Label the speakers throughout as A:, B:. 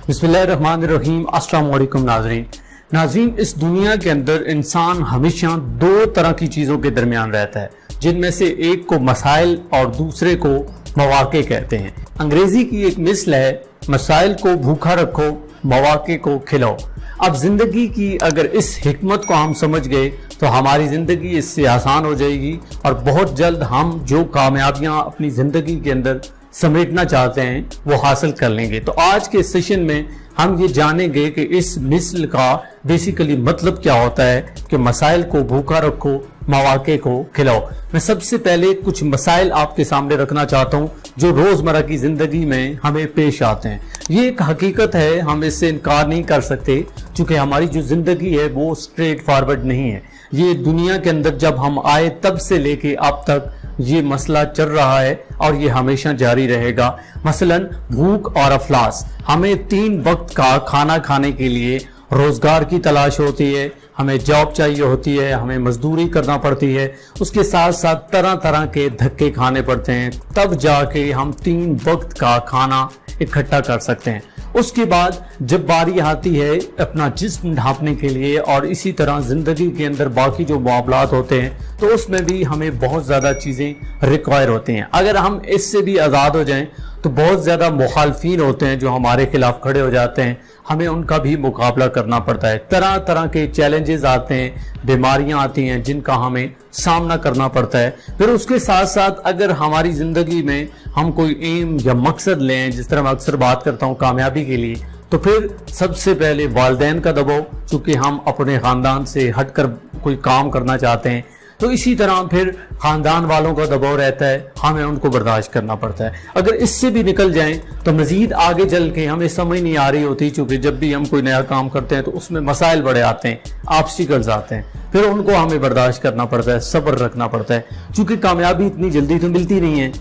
A: बिस्मिल्लाहिर्रहमानिर्रहीम। अस्सलाम वालेकुम नाज़रीन, इस दुनिया के अंदर इंसान हमेशा दो तरह की चीज़ों के दरमियान रहता है, जिनमें से एक को मसाइल और दूसरे को मौक़े कहते हैं। अंग्रेज़ी की एक मिसल है, मसाइल को भूखा रखो, मौक़े को खिलाओ। अब ज़िंदगी की अगर इस हिकमत को हम समझ गए तो हमारी ज़िंदगी इससे आसान हो जाएगी और बहुत जल्द हम जो कामयाबियाँ अपनी ज़िंदगी के अंदर समेटना चाहते हैं वो हासिल कर लेंगे। तो आज के सेशन में हम ये जानेंगे कि इस मिसल का बेसिकली मतलब क्या होता है कि मसाइल को भूखा रखो, मौक़े को खिलाओ। मैं सबसे पहले कुछ मसाइल आपके सामने रखना चाहता हूँ जो रोज़मर्रा की ज़िंदगी में हमें पेश आते हैं। ये एक हकीकत है, हम इससे इनकार नहीं कर सकते, क्योंकि हमारी जो ज़िंदगी है वो स्ट्रेट फॉरवर्ड नहीं है। ये दुनिया के अंदर जब हम आए तब से लेके अब तक ये मसला चल रहा है और ये हमेशा जारी रहेगा। मसलन भूख और अफलास। हमें 3 वक्त का खाना खाने के लिए रोज़गार की तलाश होती है, हमें जॉब चाहिए होती है, हमें मजदूरी करना पड़ती है, उसके साथ साथ तरह तरह के धक्के खाने पड़ते हैं, तब जाके हम 3 वक्त का खाना इकट्ठा कर सकते हैं। उसके बाद जब बारी आती है अपना जिस्म ढांपने के लिए और इसी तरह ज़िंदगी के अंदर बाकी जो मामलात होते हैं तो उसमें भी हमें बहुत ज़्यादा चीज़ें रिक्वायर होती हैं। अगर हम इससे भी आज़ाद हो जाएं तो बहुत ज़्यादा मुखालफिन होते हैं जो हमारे खिलाफ खड़े हो जाते हैं, हमें उनका भी मुकाबला करना पड़ता है। तरह तरह के चैलेंजेस आते हैं, बीमारियां आती हैं जिनका हमें सामना करना पड़ता है। फिर उसके साथ साथ अगर हमारी ज़िंदगी में हम कोई एम या मकसद लें, जिस तरह मैं अक्सर बात करता हूँ कामयाबी के लिए, तो फिर सबसे पहले वालिदैन का दबाव, चूँकि हम अपने ख़ानदान से हटकर कोई काम करना चाहते हैं, तो इसी तरह फिर ख़ानदान वालों का दबाव रहता है, हमें उनको बर्दाश्त करना पड़ता है। अगर इससे भी निकल जाएं तो मज़ीद आगे चल के हमें समझ नहीं आ रही होती, क्योंकि जब भी हम कोई नया काम करते हैं तो उसमें मसाइल बड़े आते हैं, ऑब्स्टिकल्स आते हैं, फिर उनको हमें बर्दाश्त करना पड़ता है, सब्र रखना पड़ता है। चूँकि कामयाबी इतनी जल्दी तो मिलती नहीं है,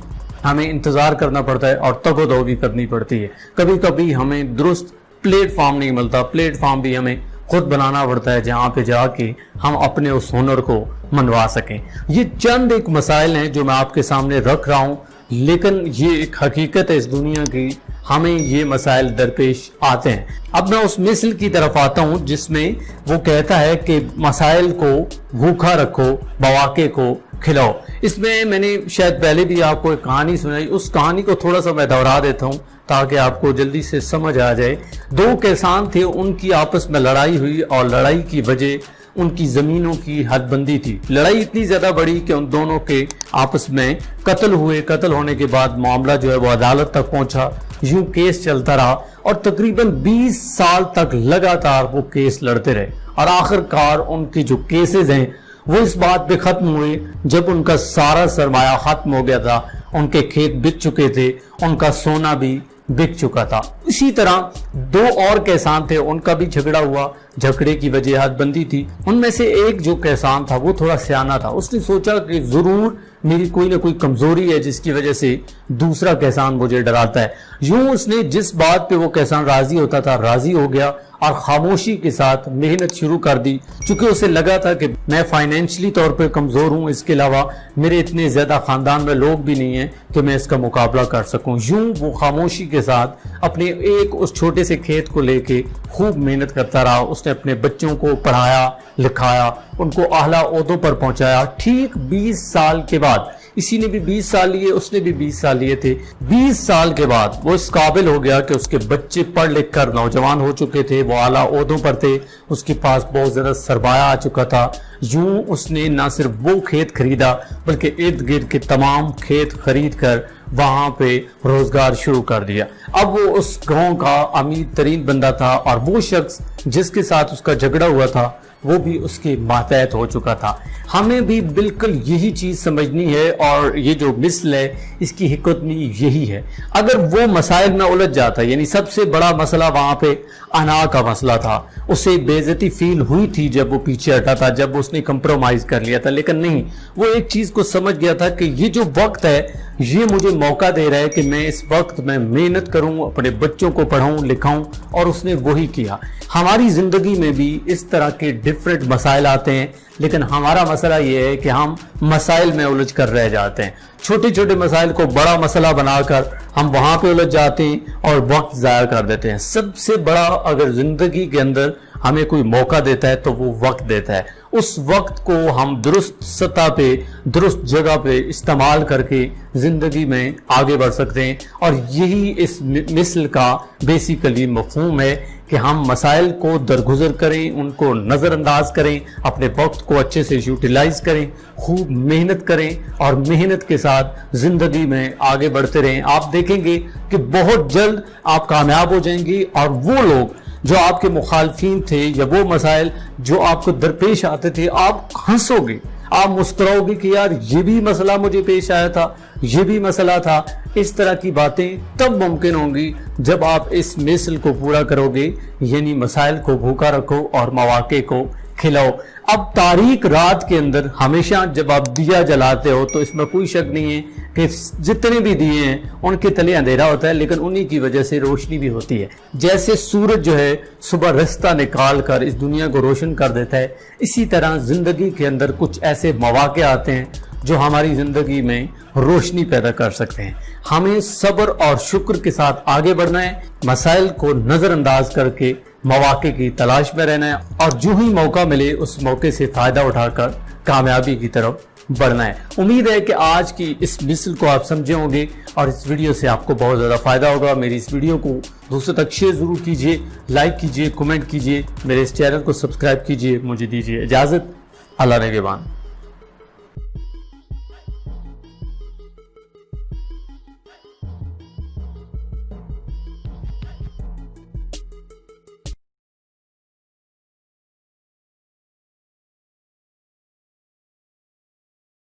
A: हमें इंतज़ार करना पड़ता है और तगो-दो भी करनी पड़ती है। कभी कभी हमें दुरुस्त प्लेटफॉर्म नहीं मिलता, प्लेटफॉर्म भी हमें खुद बनाना पड़ता है जहाँ पे जाके हम अपने उस हुनर को मनवा सकें। ये चंद एक मसाइल हैं जो मैं आपके सामने रख रहा हूँ, लेकिन ये एक हकीकत है इस दुनिया की, हमें ये मसाइल दरपेश आते हैं। अब मैं उस मिसल की तरफ आता हूँ जिसमें वो कहता है कि मसाइल को भूखा रखो, मौक़े को खिलाओ। इसमें मैंने शायद पहले भी आपको एक कहानी सुनाई, उस कहानी को थोड़ा सा मैं दोहरा देता हूँ ताकि आपको जल्दी से समझ आ जाए। 2 किसान थे, उनकी आपस में लड़ाई हुई और लड़ाई की वजह उनकी ज़मीनों की हदबंदी थी। लड़ाई इतनी ज़्यादा बड़ी कि उन दोनों के आपस में कत्ल हुए। कत्ल होने के बाद मामला जो है वो अदालत तक पहुंचा, यूं केस चलता रहा और तकरीबन 20 साल तक लगातार वो केस लड़ते रहे और आखिरकार उनकी जो केसेस हैं वो इस बात पे ख़त्म हुए जब उनका सारा सरमाया ख़त्म हो गया था, उनके खेत बिक चुके थे, उनका सोना भी बिक चुका था। इसी तरह 2 और किसान थे, उनका भी झगड़ा हुआ, झगड़े की वजह हदबंदी थी। उनमें से एक जो किसान था वो थोड़ा सियाना था, उसने सोचा कि ज़रूर मेरी कोई ना कोई कमज़ोरी है जिसकी वजह से दूसरा किसान मुझे डराता है। यूं उसने जिस बात पे वो किसान राज़ी होता था राज़ी हो गया और खामोशी के साथ मेहनत शुरू कर दी, क्योंकि उसे लगा था कि मैं फाइनेंशियली तौर पे कमज़ोर हूँ, इसके अलावा मेरे इतने ज़्यादा ख़ानदान में लोग भी नहीं हैं कि मैं इसका मुकाबला कर सकूँ। यूं वो खामोशी के साथ अपने एक उस छोटे से खेत को लेके खूब मेहनत करता रहा। उसने अपने बच्चों को पढ़ाया लिखाया, उनको आला ओहदों पर पहुंचाया। ठीक 20 साल के बाद, इसी ने भी 20 साल लिए, उसने भी 20 साल लिए थे, 20 साल के बाद वो इस काबिल हो गया कि उसके बच्चे पढ़ लिख कर नौजवान हो चुके थे, वो आला ओहदों पर थे, उसके पास बहुत ज़्यादा सरमाया आ चुका था। यूं उसने ना सिर्फ वो खेत खरीदा बल्कि इर्द गिर्द के तमाम खेत खरीद कर वहाँ पे रोज़गार शुरू कर दिया। अब वो उस गांव का अमीर तरीन बंदा था और वो शख्स जिसके साथ उसका झगड़ा हुआ था वो भी उसके मातहत हो चुका था। हमें भी बिल्कुल यही चीज़ समझनी है और ये जो मिसल है इसकी हिकमत भी यही है। अगर वो मसाइल में उलझ जाता, यानी सबसे बड़ा मसला वहाँ पे अना का मसला था, उसे बेइज्जती फील हुई थी जब वो पीछे हटा था, जब उसने कंप्रोमाइज़ कर लिया था, लेकिन नहीं, वो एक चीज़ को समझ गया था कि ये जो वक्त है ये मुझे मौका दे रहा है कि मैं इस वक्त में मेहनत करूं, अपने बच्चों को पढ़ाऊं लिखाऊं, और उसने वही किया। हमारी ज़िंदगी में भी इस तरह के डिफरेंट मसाइल आते हैं, لیکن ہمارا مسئلہ یہ ہے کہ ہم مسائل میں الجھ کر رہ جاتے ہیں، چھوٹے چھوٹے مسائل کو بڑا مسئلہ بنا کر ہم وہاں پہ الجھ جاتے ہیں اور وقت ضائع کر دیتے ہیں۔ سب سے بڑا اگر زندگی کے اندر ہمیں کوئی موقع دیتا ہے تو وہ وقت دیتا ہے، اس وقت کو ہم درست سطح پہ درست جگہ پہ استعمال کر کے زندگی میں آگے بڑھ سکتے ہیں، اور یہی اس مثل کا بیسیکلی مفہوم ہے کہ ہم مسائل کو درگزر کریں، ان کو نظر انداز کریں، اپنے وقت کو اچھے سے یوٹیلائز کریں، خوب محنت کریں اور محنت کے ساتھ زندگی میں آگے بڑھتے رہیں۔ آپ دیکھیں گے کہ بہت جلد آپ کامیاب ہو جائیں گے، اور وہ لوگ جو آپ کے مخالفین تھے یا وہ مسائل جو آپ کو درپیش آتے تھے، آپ ہنسو گے، آپ مسکراؤ گے کہ یار یہ بھی مسئلہ مجھے پیش آیا تھا، یہ بھی مسئلہ تھا۔ اس طرح کی باتیں تب ممکن ہوں گی جب آپ اس مثل کو پورا کرو گے، یعنی مسائل کو بھوکا رکھو اور مواقع کو کھلاؤ۔ اب تاریک رات کے اندر ہمیشہ جب آپ دیا جلاتے ہو تو اس میں کوئی شک نہیں ہے کہ جتنے بھی دیے ہیں ان کے تلے اندھیرا ہوتا ہے، لیکن انہی کی وجہ سے روشنی بھی ہوتی ہے۔ جیسے سورج جو ہے صبح رستہ نکال کر اس دنیا کو روشن کر دیتا ہے، اسی طرح زندگی کے اندر کچھ ایسے مواقع آتے ہیں جو ہماری زندگی میں روشنی پیدا کر سکتے ہیں۔ ہمیں صبر اور شکر کے ساتھ آگے بڑھنا ہے، مسائل کو نظر انداز کر کے مواقع کی تلاش میں رہنا ہے، اور جو ہی موقع ملے اس موقع سے فائدہ اٹھا کر کامیابی کی طرف بڑھنا ہے۔ امید ہے کہ آج کی اس مثل کو آپ سمجھے ہوں گے اور اس ویڈیو سے آپ کو بہت زیادہ فائدہ ہوگا۔ میری اس ویڈیو کو دوسروں تک شیئر ضرور کیجئے، لائک کیجئے، کمنٹ کیجئے، میرے اس چینل کو سبسکرائب کیجئے۔ مجھے دیجئے اجازت، اللہ نگہبان۔